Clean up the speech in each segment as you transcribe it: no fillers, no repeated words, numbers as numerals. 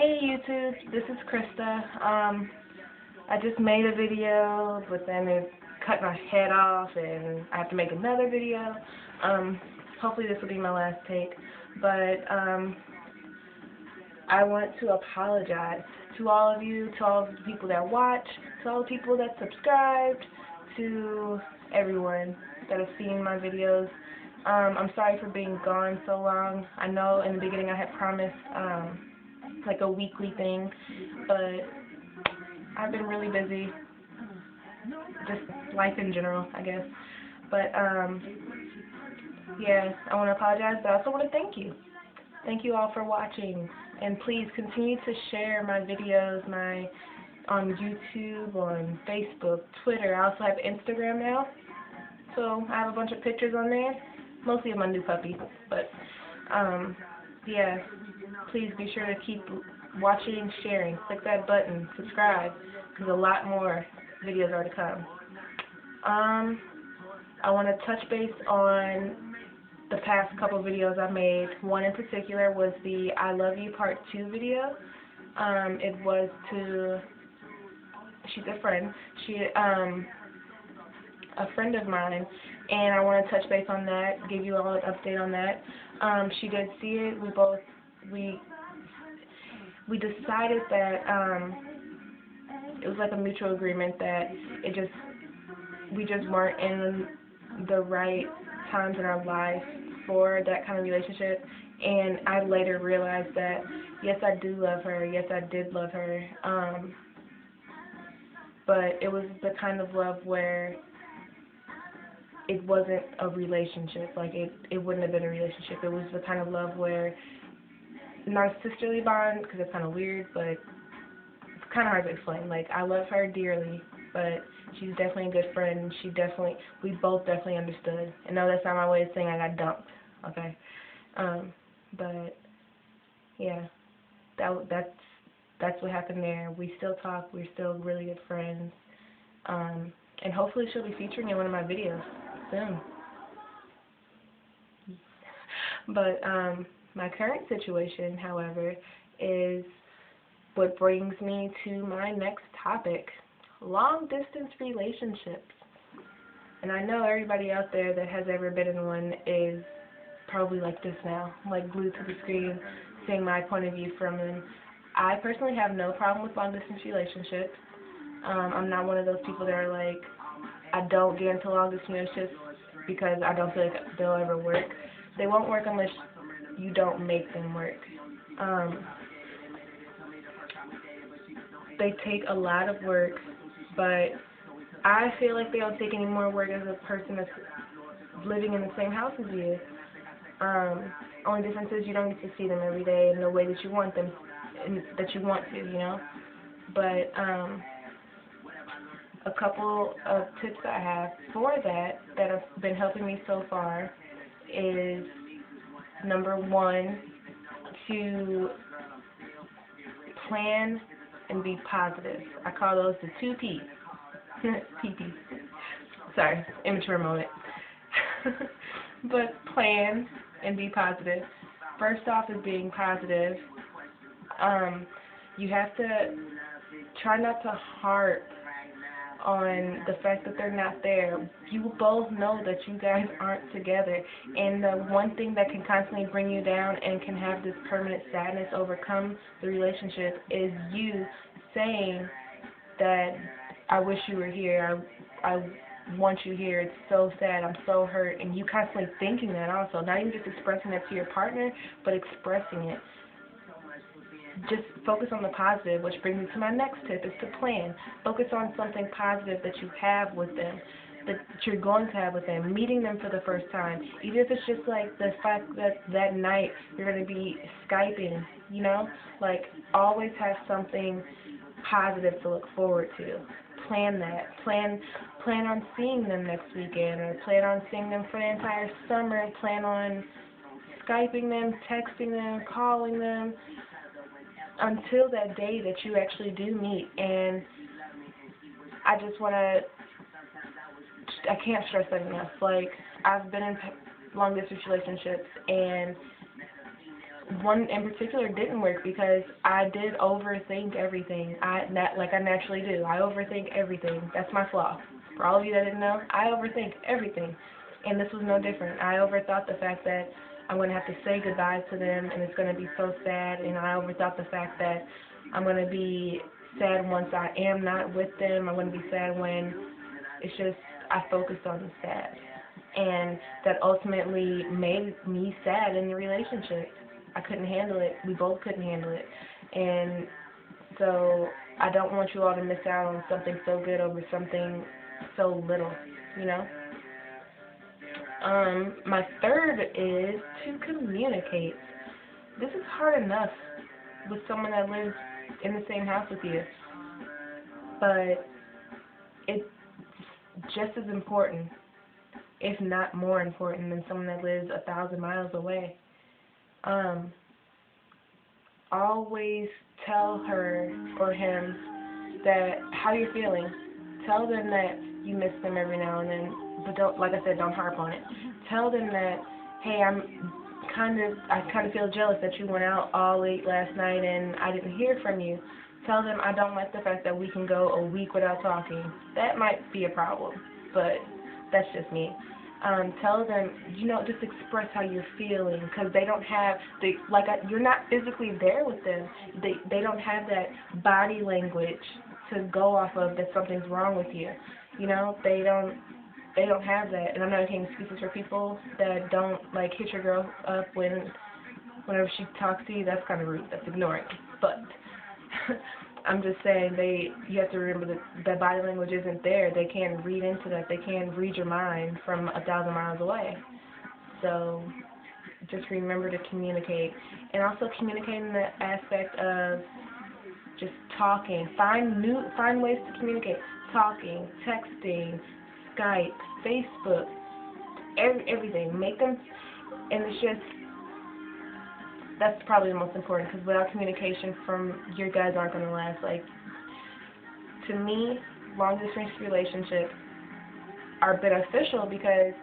Hey YouTube, this is Krista. I just made a video, but then it cut my head off, and I have to make another video. Hopefully this will be my last take, but I want to apologize to all of you, to all of the people that watch, to all the people that subscribed, to everyone that has seen my videos. I'm sorry for being gone so long. I know in the beginning I had promised like a weekly thing, but I've been really busy, just life in general, I guess. But yeah, I want to apologize, but I also want to thank you. Thank you all for watching, and please continue to share my videos, on YouTube, on Facebook, Twitter. I also have Instagram now, so I have a bunch of pictures on there, mostly of my new puppy, but yeah, please be sure to keep watching, sharing, click that button, subscribe, because a lot more videos are to come. I want to touch base on the past couple videos I made. One in particular was the I Love You Part 2 video. It was to, she's a friend, a friend of mine, and I want to touch base on that, give you all an update on that. She did see it. We decided that it was like a mutual agreement that we just weren't in the right times in our life for that kind of relationship. And I later realized that yes, I do love her. Yes, I did love her. But it was the kind of love where it wasn't a relationship. Like it wouldn't have been a relationship. It was the kind of love where, not a sisterly bond, because it's kind of weird, but it's kind of hard to explain. Like, I love her dearly, but she's definitely a good friend. We both definitely understood. And no, that's not my way of saying I got dumped, okay? But yeah, that's what happened there. We still talk. We're still really good friends. And hopefully she'll be featuring in one of my videos soon. But my current situation, however, is what brings me to my next topic: long-distance relationships. And I know everybody out there that has ever been in one is probably like this now, like glued to the screen, seeing my point of view from them. I personally have no problem with long-distance relationships. I'm not one of those people that are like, I don't get into long-distance relationships because I don't feel like they'll ever work. They won't work unless you don't make them work. They take a lot of work, but I feel like they don't take any more work as a person that's living in the same house as you. Only difference is you don't get to see them every day in the way that you want them, that you want to, you know. But a couple of tips I have for that have been helping me so far is, number one, to plan and be positive. I call those the 2 P's. PP. Sorry, immature moment. But plan and be positive. First off is being positive. You have to try not to harp on the fact that they're not there. You both know that you guys aren't together, and the one thing that can constantly bring you down and can have this permanent sadness overcome the relationship is you saying that I wish you were here, I want you here, it's so sad, I'm so hurt, and you constantly thinking that also, not even just expressing that to your partner, but expressing it. Just focus on the positive, which brings me to my next tip, is to plan. Focus on something positive that you have with them, that you're going to have with them, meeting them for the first time. Even if it's just like the fact that that night you're going to be Skyping, you know? Like, always have something positive to look forward to. Plan that. Plan on seeing them next weekend, or plan on seeing them for the entire summer. Plan on Skyping them, texting them, calling them, until that day that you actually do meet. And I just want to, I can't stress that enough. Like, I've been in long-distance relationships, and one in particular didn't work because I did overthink everything. Like I naturally do. I overthink everything. That's my flaw. For all of you that didn't know, I overthink everything. And this was no different. I overthought the fact that I'm going to have to say goodbye to them and it's going to be so sad. And I overthought the fact that I'm going to be sad once I am not with them. I'm going to be sad when it's just I focused on the sad. And that ultimately made me sad in the relationship. I couldn't handle it. We both couldn't handle it. And so I don't want you all to miss out on something so good over something so little, you know? My third is to communicate. This is hard enough with someone that lives in the same house with you. But it's just as important, if not more important, than someone that lives 1,000 miles away. Always tell her or him that how you're feeling. Tell them that you miss them every now and then, but don't, like I said, don't harp on it. Tell them that, hey, I kind of feel jealous that you went out all late last night and I didn't hear from you. Tell them I don't like the fact that we can go a week without talking. That might be a problem, but that's just me. Tell them, just express how you're feeling, because they don't have, you're not physically there with them. They don't have that body language to go off of that something's wrong with you. They don't have that. And I'm not making excuses for people that don't, hit your girl up whenever she talks to you. That's kind of rude. That's ignoring. But I'm just saying you have to remember that body language isn't there. They can't read into that. They can't read your mind from 1,000 miles away. So just remember to communicate. And also communicate in the aspect of just talking. Find ways to communicate. Talking, texting, Skype, Facebook, everything. Make them, and it's just, that's probably the most important, because without communication your guys aren't going to last. To me, long-distance relationships are beneficial because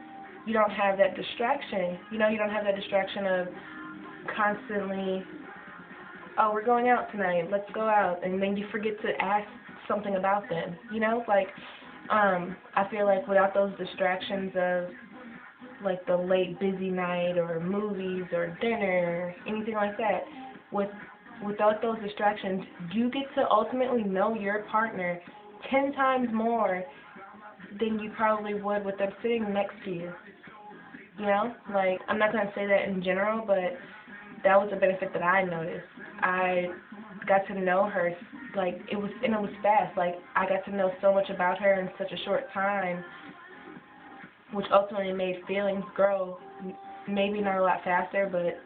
you don't have that distraction. You don't have that distraction of constantly, oh, we're going out tonight, let's go out, and then you forget to ask something about them. I feel like without those distractions of the late busy night or movies or dinner, anything like that, without those distractions, you get to ultimately know your partner 10 times more than you probably would with them sitting next to you. I'm not going to say that in general, but that was a benefit that I noticed. I got to know her, it was fast. I got to know so much about her in such a short time, which ultimately made feelings grow, maybe not a lot faster, but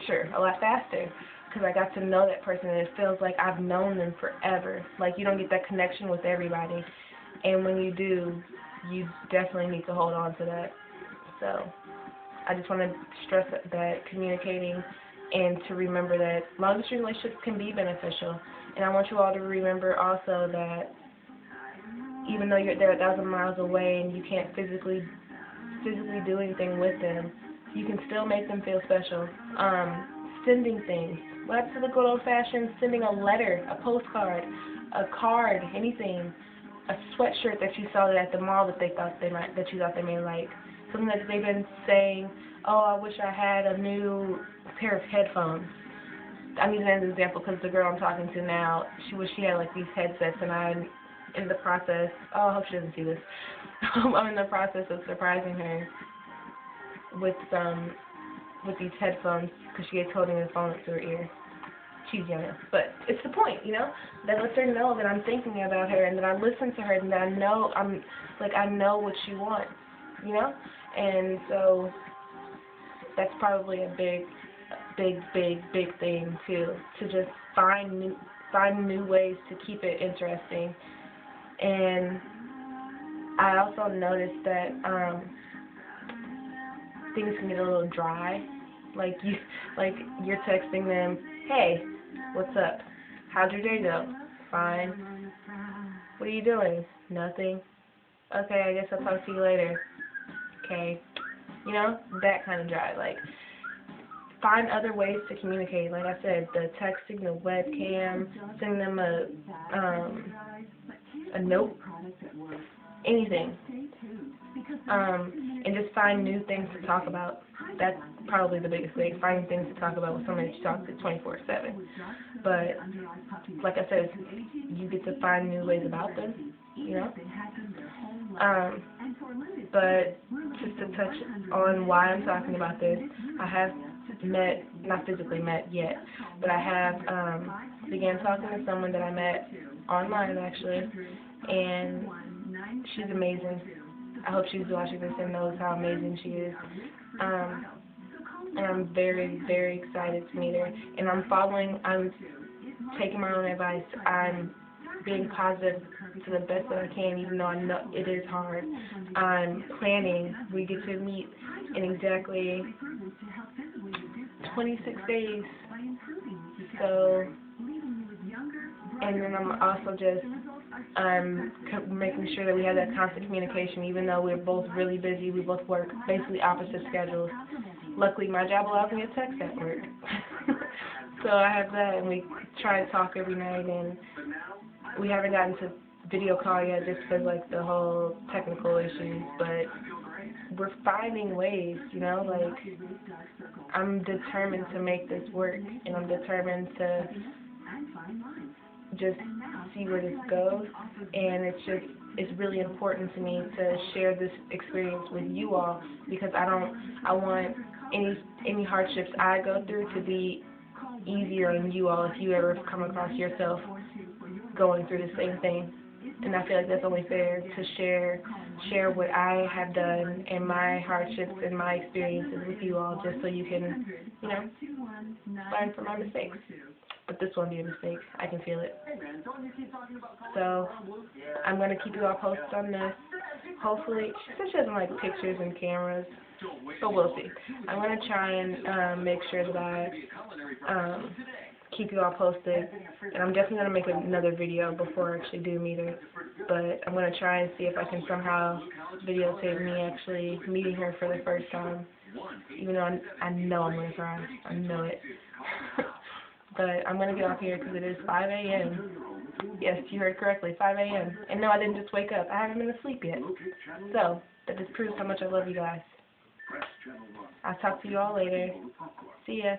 sure, a lot faster, because I got to know that person, and it feels like I've known them forever. You don't get that connection with everybody, and when you do, you definitely need to hold on to that. So I just want to stress that communicating, and to remember that long-distance relationships can be beneficial. And I want you all to remember also that even though they're 1,000 miles away and you can't physically do anything with them, you can still make them feel special. Sending things. What's the good old-fashioned sending a letter, a postcard, a card, anything, a sweatshirt that you saw at the mall that you thought they may like. Something that they've been saying, oh, I wish I had a new pair of headphones. I'm using that as an example because the girl I'm talking to now, she wished she had these headsets, and I'm in the process, I hope she doesn't see this, I'm in the process of surprising her with these headphones, because she gets holding the phone up to her ear. She's young, but it's the point, that lets her know that I'm thinking about her, and that I listen to her, and that I know I know what she wants, and so that's probably a big thing too, to just find new ways to keep it interesting. And I also noticed that things can get a little dry. You're texting them, hey, what's up? How'd your day go? Fine. What are you doing? Nothing. Okay, I guess I'll talk to you later. Okay. That kind of dry. find other ways to communicate. Like I said, the texting, the webcam, sending them a note, anything. And just find new things to talk about. That's probably the biggest thing, finding things to talk about with somebody that you talk to 24/7. But, like I said, you get to find new ways about them, you know? But just to touch on why I'm talking about this, I have met, not physically met yet, but I have began talking to someone that I met online, actually, and she's amazing. I hope she's watching this and knows how amazing she is. And I'm very, very excited to meet her. And I'm taking my own advice. I'm being positive to the best that I can, even though I know it is hard. I'm planning. We get to meet in exactly 26 days. So, and then I'm also making sure that we have that constant communication, even though we're both really busy. We both work basically opposite schedules. Luckily, my job allows me to text at work. So I have that, and we try to talk every night, and we haven't gotten to video call yet just because, like, the whole technical issues, but we're finding ways, you know, like, I'm determined to make this work, and I'm determined to just see where this goes, and it's really important to me to share this experience with you all, because I want any hardships I go through to be easier on you all if you ever come across yourself going through the same thing. And I feel like that's only fair to share what I have done and my hardships and my experiences with you all, just so you can, you know, learn from my mistakes. But this won't be a mistake. I can feel it. So I'm going to keep you all posted on this. Hopefully, she said she doesn't like pictures and cameras, but we'll see. I'm going to try and make sure that I keep you all posted. And I'm definitely going to make another video before I actually do meet her. But I'm going to try and see if I can somehow videotape me actually meeting her for the first time. Even though I know I'm going to cry. I know it. But I'm going to get off here because it is 5 a.m. Yes, you heard correctly, 5 a.m. And no, I didn't just wake up. I haven't been asleep yet. So, that just proves how much I love you guys. I'll talk to you all later. See ya.